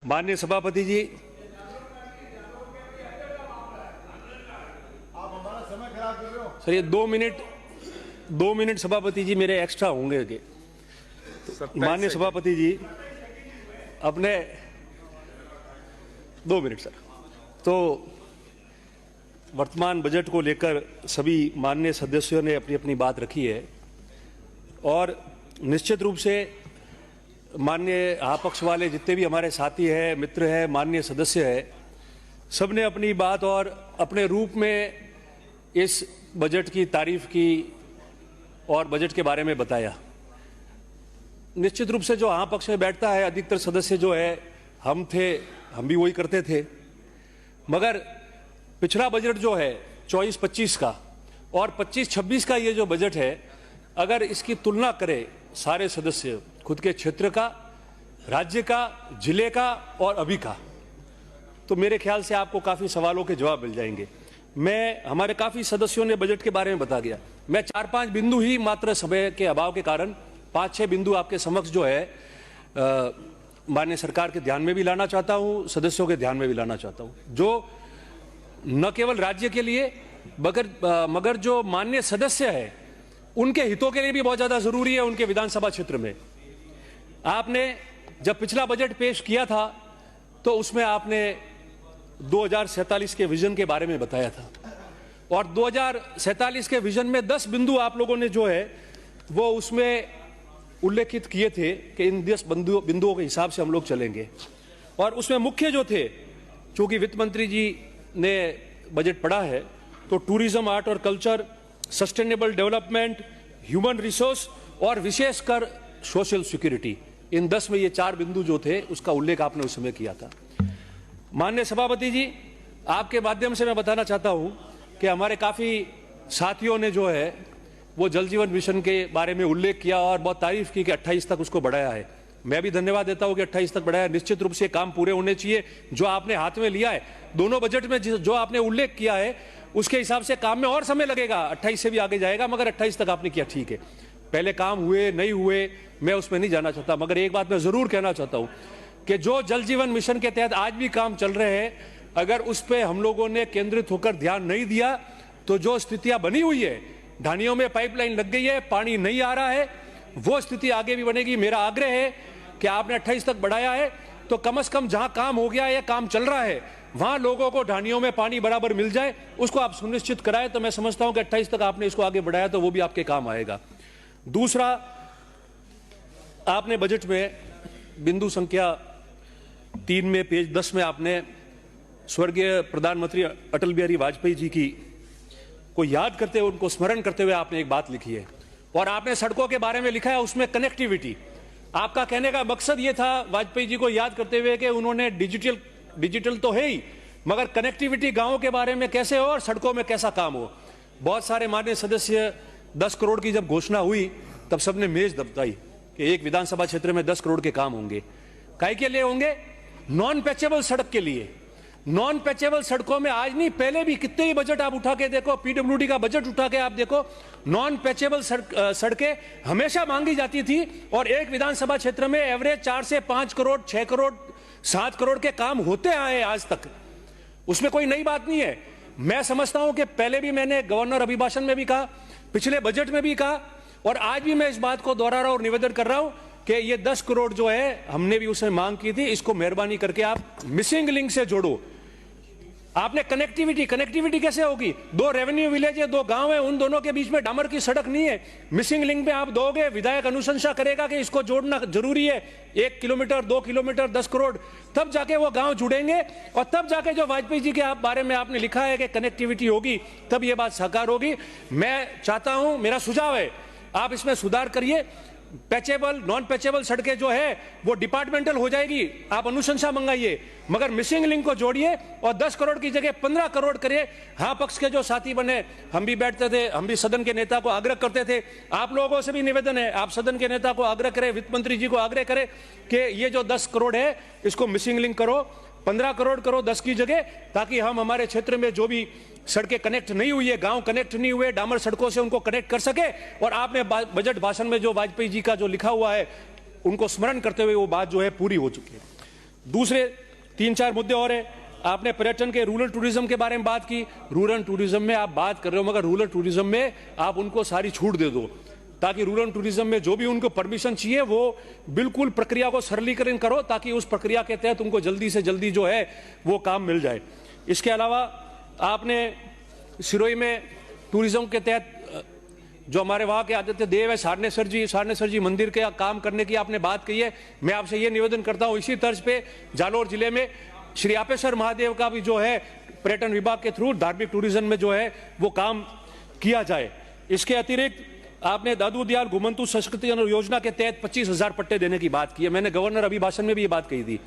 माननीय सभापति जी, आप हमारा समय खराब कर रहे हो। सर ये 2 मिनट सभापति जी मेरे एक्स्ट्रा होंगे के। माननीय सभापति जी अपने 2 मिनट सर। तो वर्तमान बजट को लेकर सभी माननीय सदस्यों ने अपनी अपनी बात रखी है और निश्चित रूप से माननीय आपक्ष वाले जितने भी हमारे साथी हैं, मित्र हैं, माननीय सदस्य हैं, सब ने अपनी बात और अपने रूप में इस बजट की तारीफ की और बजट के बारे में बताया। निश्चित रूप से जो हाँ पक्ष में बैठता है, अधिकतर सदस्य जो है हम भी वही करते थे, मगर पिछला बजट जो है 24-25 का और 25-26 का ये जो बजट है, अगर इसकी तुलना करें सारे सदस्य, खुद के क्षेत्र का, राज्य का, जिले का और अभी का, तो मेरे ख्याल से आपको काफ़ी सवालों के जवाब मिल जाएंगे। हमारे काफ़ी सदस्यों ने बजट के बारे में बता दिया। मैं 4-5 बिंदु ही मात्र समय के अभाव के कारण 5-6 बिंदु आपके समक्ष जो है माननीय सरकार के ध्यान में भी लाना चाहता हूं, सदस्यों के ध्यान में भी लाना चाहता हूं, जो न केवल राज्य के लिए मगर जो माननीय सदस्य है उनके हितों के लिए भी बहुत ज़्यादा ज़रूरी है। उनके विधानसभा क्षेत्र में आपने जब पिछला बजट पेश किया था तो उसमें आपने 2047 के विजन के बारे में बताया था और 2047 के विजन में 10 बिंदु आप लोगों ने जो है वो उसमें उल्लेखित किए थे कि इन 10 बिंदुओं के हिसाब से हम लोग चलेंगे। और उसमें मुख्य जो थे, चूंकि वित्त मंत्री जी ने बजट पढ़ा है, तो टूरिज्म, आर्ट और culture, sustainable development, human resource और विशेषकर सोशल सिक्योरिटी, इन 10 में ये 4 बिंदु जो थे उसका उल्लेख आपने उस समय किया था। माननीय सभापति जी, आपके माध्यम से मैं बताना चाहता हूं कि हमारे काफ़ी साथियों ने जो है वो जल जीवन मिशन के बारे में उल्लेख किया और बहुत तारीफ की कि 28 तक उसको बढ़ाया है। मैं भी धन्यवाद देता हूं कि 28 तक बढ़ाया। निश्चित रूप से काम पूरे होने चाहिए। जो आपने हाथ में लिया है, दोनों बजट में जो आपने उल्लेख किया है उसके हिसाब से काम में और समय लगेगा, 28 से भी आगे जाएगा, मगर 28 तक आपने किया, ठीक है। पहले काम हुए नहीं हुए मैं उसमें नहीं जाना चाहता, मगर एक बात मैं जरूर कहना चाहता हूं कि जो जल जीवन मिशन के तहत आज भी काम चल रहे हैं, अगर उस पर हम लोगों ने केंद्रित होकर ध्यान नहीं दिया तो जो स्थितियां बनी हुई है, ढानियों में पाइपलाइन लग गई है, पानी नहीं आ रहा है, वो स्थिति आगे भी बनेगी। मेरा आग्रह है कि आपने 28 तक बढ़ाया है तो कम से कम जहां काम हो गया है या काम चल रहा है वहां लोगों को ढानियों में पानी बराबर मिल जाए, उसको आप सुनिश्चित कराएं। तो मैं समझता हूं कि 28 तक आपने इसको आगे बढ़ाया तो वो भी आपके काम आएगा। दूसरा, आपने बजट में बिंदु संख्या 3 में पेज 10 में आपने स्वर्गीय प्रधानमंत्री अटल बिहारी वाजपेयी जी की को याद करते हुए, उनको स्मरण करते हुए आपने एक बात लिखी है और आपने सड़कों के बारे में लिखा है, उसमें कनेक्टिविटी। आपका कहने का मकसद यह था वाजपेयी जी को याद करते हुए कि उन्होंने डिजिटल तो है ही, मगर कनेक्टिविटी गांवों के बारे में कैसे हो और सड़कों में कैसा काम हो। बहुत सारे माननीय सदस्य 10 करोड़ की जब घोषणा हुई तब सबने मेज दबताई कि एक विधानसभा क्षेत्र में 10 करोड़ के काम होंगे। काहे के लिए होंगे? नॉन पैचेबल सड़क के लिए। नॉन पैचेबल सड़कों में आज नहीं, पहले भी कितने ही बजट आप उठा के देखो, पीडब्ल्यूडी का बजट उठा के आप देखो, नॉन पैचेबल सड़कें हमेशा मांगी जाती थी और एक विधानसभा क्षेत्र में एवरेज 4 से 5 करोड़, 6 करोड़, 7 करोड़ के काम होते आए आज तक। उसमें कोई नई बात नहीं है। मैं समझता हूं कि पहले भी मैंने गवर्नर अभिभाषण में भी कहा, पिछले बजट में भी कहा और आज भी मैं इस बात को दोहरा रहा हूं और निवेदन कर रहा हूं कि ये 10 करोड़ जो है हमने भी उसमें मांग की थी, इसको मेहरबानी करके आप मिसिंग लिंक से जोड़ो। आपने कनेक्टिविटी कैसे होगी? 2 रेवेन्यू विलेज है, 2 गांव है, उन दोनों के बीच में डामर की सड़क नहीं है। मिसिंग लिंक में आप दोगे, विधायक अनुशंसा करेगा कि इसको जोड़ना जरूरी है, 1 किलोमीटर, 2 किलोमीटर, 10 करोड़, तब जाके वो गांव जुड़ेंगे और तब जाके जो वाजपेयी जी के बारे में आपने लिखा है कि कनेक्टिविटी होगी, तब ये बात साकार होगी। मैं चाहता हूं, मेरा सुझाव है, आप इसमें सुधार करिए। पैचेबल, नॉन पैचेबल सड़कें जो है वो डिपार्टमेंटल हो जाएगी, आप अनुशंसा मंगाइए, मगर मिसिंग लिंक को जोड़िए और 10 करोड़ की जगह 15 करोड़ करिए। हाँ पक्ष के जो साथी बने, हम भी बैठते थे, हम भी सदन के नेता को आग्रह करते थे, आप लोगों से भी निवेदन है, आप सदन के नेता को आग्रह करें, वित्त मंत्री जी को आग्रह करें कि ये जो 10 करोड़ है इसको मिसिंग लिंक करो, 15 करोड़ करो 10 की जगह, ताकि हम हमारे क्षेत्र में जो भी सड़कें कनेक्ट नहीं हुई है, गांव कनेक्ट नहीं हुए, डामर सड़कों से उनको कनेक्ट कर सके। और आपने बजट भाषण में जो वाजपेयी जी का जो लिखा हुआ है उनको स्मरण करते हुए वो बात जो है पूरी हो चुकी है। दूसरे 3-4 मुद्दे और है। आपने पर्यटन के रूरल टूरिज्म के बारे में बात की। रूरल टूरिज्म में आप बात कर रहे हो, मगर रूरल टूरिज्म में आप उनको सारी छूट दे दो, ताकि रूरल टूरिज्म में जो भी उनको परमिशन चाहिए वो बिल्कुल प्रक्रिया को सरलीकरण करो, ताकि उस प्रक्रिया के तहत उनको जल्दी से जल्दी जो है वो काम मिल जाए। इसके अलावा आपने सिरोही में टूरिज्म के तहत जो हमारे वहाँ के आदित्य देव है सारनेश्वर जी मंदिर के काम करने की आपने बात कही है। मैं आपसे ये निवेदन करता हूँ, इसी तर्ज पे जालोर जिले में श्री आपेश्वर महादेव का भी जो है पर्यटन विभाग के थ्रू धार्मिक टूरिज्म में जो है वो काम किया जाए। इसके अतिरिक्त आपने दादू दयाल घुमंतु संस्कृति योजना के तहत 25,000 पट्टे देने की बात की है। मैंने गवर्नर अभिभाषण में भी ये बात कही थी।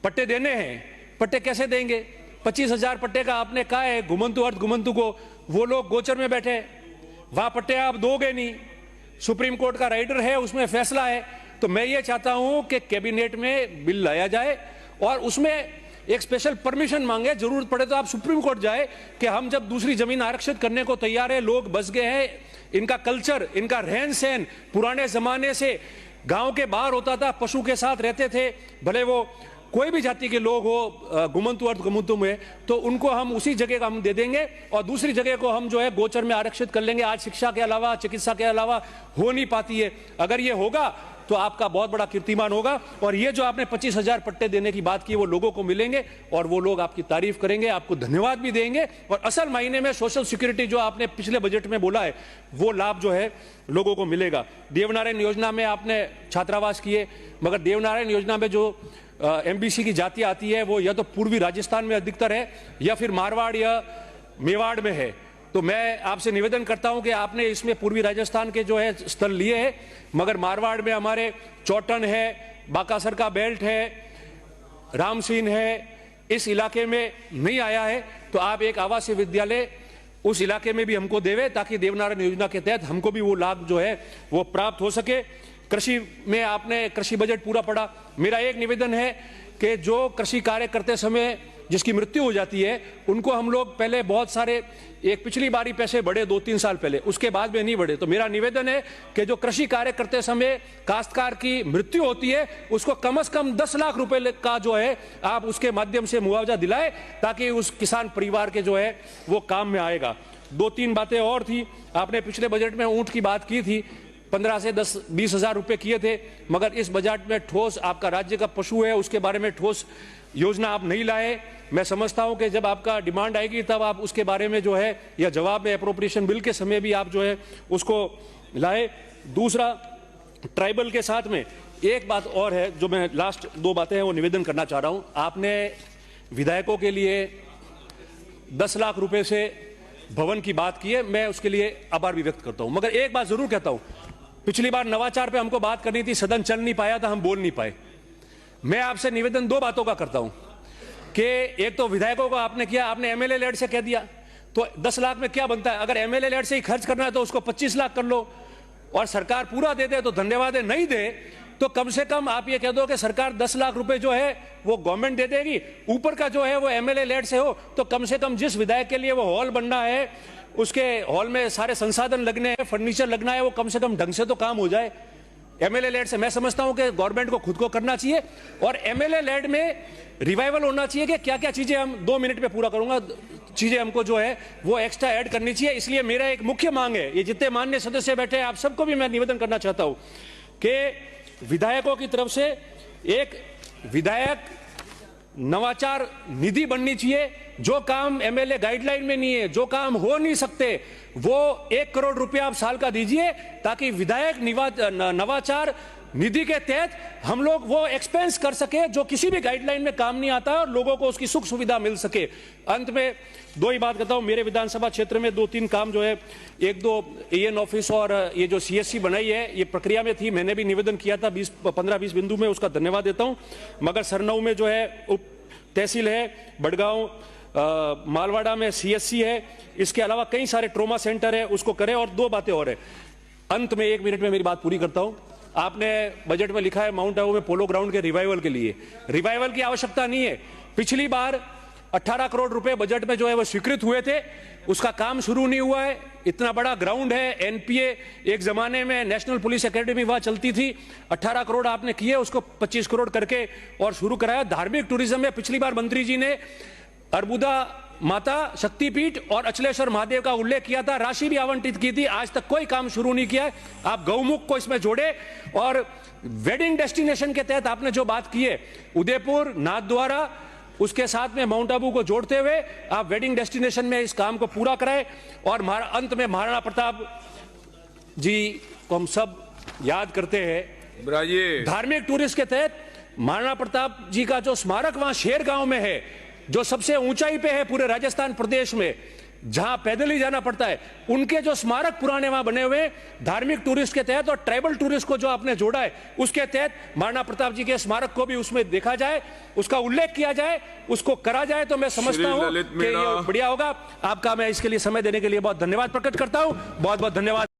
पट्टे देने हैं, पट्टे कैसे देंगे? 25,000 पट्टे का आपने कहा है घुमंतु अर्ध घुमंतु को, वो लोग गोचर में बैठे, वहां पट्टे आप दोगे नहीं। सुप्रीम कोर्ट का राइडर है, उसमें फैसला है। तो मैं ये चाहता हूं कि कैबिनेट में बिल लाया जाए और उसमें एक स्पेशल परमिशन मांगे, जरूरत पड़े तो आप सुप्रीम कोर्ट जाए कि हम जब दूसरी जमीन आरक्षित करने को तैयार है, लोग बस गए हैं, इनका कल्चर, इनका रहन सहन पुराने जमाने से गांव के बाहर होता था, पशु के साथ रहते थे, भले वो कोई भी जाति के लोग हो घुमंतु अर्ध घुमंतु में, तो उनको हम उसी जगह का हम दे देंगे और दूसरी जगह को हम जो है गोचर में आरक्षित कर लेंगे। आज शिक्षा के अलावा, चिकित्सा के अलावा हो नहीं पाती है। अगर ये होगा तो आपका बहुत बड़ा कीर्तिमान होगा। और ये जो आपने 25,000 पट्टे देने की बात की वो लोगों को मिलेंगे और वो लोग आपकी तारीफ करेंगे, आपको धन्यवाद भी देंगे। और असल मायने में सोशल सिक्योरिटी जो आपने पिछले बजट में बोला है वो लाभ जो है लोगों को मिलेगा। देवनारायण योजना में आपने छात्रावास किए, मगर देवनारायण योजना में जो एमबीसी की जाति आती है वो या तो पूर्वी राजस्थान में अधिकतर है या फिर मारवाड़ या मेवाड़ में है। तो मैं आपसे निवेदन करता हूं कि आपने इसमें पूर्वी राजस्थान के जो है स्थल लिए हैं, मगर मारवाड़ में हमारे चौटन है, बाकासर का बेल्ट है, रामसीन है, इस इलाके में नहीं आया है। तो आप एक आवासीय विद्यालय उस इलाके में भी हमको देवे, ताकि देवनारायण योजना के तहत हमको भी वो लाभ जो है वो प्राप्त हो सके। कृषि में आपने कृषि बजट पूरा पढ़ा। मेरा एक निवेदन है कि जो कृषि कार्य करते समय जिसकी मृत्यु हो जाती है उनको हम लोग पहले बहुत सारे, एक पिछली बारी पैसे बढ़े 2-3 साल पहले, उसके बाद में नहीं बढ़े। तो मेरा निवेदन है कि जो कृषि कार्य करते समय काश्तकार की मृत्यु होती है उसको कम से कम 10 लाख रुपए का जो है आप उसके माध्यम से मुआवजा दिलाए, ताकि उस किसान परिवार के जो है वो काम में आएगा। 2-3 बातें और थी। आपने पिछले बजट में ऊंट की बात की थी, 15 से 10-20 हजार रुपए किए थे, मगर इस बजट में ठोस आपका राज्य का पशु है उसके बारे में ठोस योजना आप नहीं लाए। मैं समझता हूं कि जब आपका डिमांड आएगी तब आप उसके बारे में जो है या जवाब में अप्रोप्रिएशन बिल के समय भी आप जो है उसको लाए। दूसरा, ट्राइबल के साथ में एक बात और है जो मैं लास्ट 2 बातें हैं वो निवेदन करना चाह रहा हूं। आपने विधायकों के लिए 10 लाख रुपए से भवन की बात की है, मैं उसके लिए आभार भी व्यक्त करता हूं। मगर एक बात जरूर कहता हूं, पिछली बार नवाचार पे हमको बात करनी थी, सदन चल नहीं पाया था, हम बोल नहीं पाए। मैं आपसे निवेदन 2 बातों का करता हूं कि एक तो विधायकों को आपने किया, आपने एमएलए लेड से कह दिया, तो 10 लाख में क्या बनता है? अगर एमएलए लेड से ही खर्च करना है तो उसको 25 लाख कर लो, और सरकार पूरा दे दे तो धन्यवाद है, नहीं दे तो कम से कम आप ये कह दो कि सरकार 10 लाख रुपए जो है वो गवर्नमेंट दे देगी, ऊपर का जो है वो एमएलए लेड से हो। तो कम से कम जिस विधायक के लिए वो हॉल बनना है, उसके हॉल में सारे संसाधन लगने हैं, फर्नीचर लगना है, वो कम से कम ढंग से तो काम हो जाए एमएलए लेड से। मैं समझता हूं कि गवर्नमेंट को खुद को करना चाहिए और एमएलए लेड में रिवाइवल होना चाहिए कि क्या क्या चीजें, हम 2 मिनट में पूरा करूंगा, चीजें हमको जो है वो एक्स्ट्रा ऐड करनी चाहिए। इसलिए मेरा एक मुख्य मांग है, ये जितने माननीय सदस्य बैठे हैं आप सबको भी मैं निवेदन करना चाहता हूं कि विधायकों की तरफ से एक विधायक नवाचार निधि बननी चाहिए। जो काम एमएलए गाइडलाइन में नहीं है, जो काम हो नहीं सकते, वो 1 करोड़ रुपया आप साल का दीजिए, ताकि विधायक नवाचार निधि के तहत हम लोग वो एक्सपेंस कर सके जो किसी भी गाइडलाइन में काम नहीं आता और लोगों को उसकी सुख सुविधा मिल सके। अंत में 2 ही बात कहता हूं, मेरे विधानसभा क्षेत्र में 2-3 काम जो है, 1-2 एएन ऑफिस और ये जो सीएससी बनाई है ये प्रक्रिया में थी, मैंने भी निवेदन किया था 15-20 बिंदु में, उसका धन्यवाद देता हूं। मगर सरनऊ में जो है उप तहसील है, बड़गांव मालवाड़ा में सीएससी है, इसके अलावा कई सारे ट्रोमा सेंटर है, उसको करें। और 2 बातें और है, अंत में 1 मिनट में मेरी बात पूरी करता हूं। आपने बजट में लिखा है माउंट आबू में पोलो ग्राउंड के रिवाइवल के लिए, रिवाइवल की आवश्यकता नहीं है। पिछली बार 18 करोड़ रुपए बजट में जो है वो स्वीकृत हुए थे, उसका काम शुरू नहीं हुआ है। इतना बड़ा ग्राउंड है, एनपीए एक जमाने में नेशनल पुलिस एकेडमी वहां चलती थी, 18 करोड़ आपने किए, उसको 25 करोड़ करके और शुरू कराया। धार्मिक टूरिज्म में पिछली बार मंत्री जी ने अर्बुदा माता शक्तिपीठ और अचलेश्वर महादेव का उल्लेख किया था, राशि भी आवंटित की थी, आज तक कोई काम शुरू नहीं किया है। आप गौमुख को इसमें जोड़े और वेडिंग डेस्टिनेशन के तहत आपने जो बात की है, उदयपुर, नाथद्वारा, उसके साथ में माउंट आबू को जोड़ते हुए आप वेडिंग डेस्टिनेशन में इस काम को पूरा कराएं। और अंत में महाराणा प्रताप जी को हम सब याद करते हैं। धार्मिक टूरिस्ट के तहत महाराणा प्रताप जी का जो स्मारक वहां शेर गांव में है, जो सबसे ऊंचाई पे है पूरे राजस्थान प्रदेश में, जहां पैदल ही जाना पड़ता है, उनके जो स्मारक पुराने वहां बने हुए धार्मिक टूरिस्ट के तहत और ट्राइबल टूरिस्ट को जो आपने जोड़ा है, उसके तहत महाराणा प्रताप जी के स्मारक को भी उसमें देखा जाए, उसका उल्लेख किया जाए, उसको करा जाए, तो मैं समझता हूं कि ये बढ़िया होगा। आपका मैं इसके लिए समय देने के लिए बहुत धन्यवाद प्रकट करता हूं। बहुत बहुत धन्यवाद।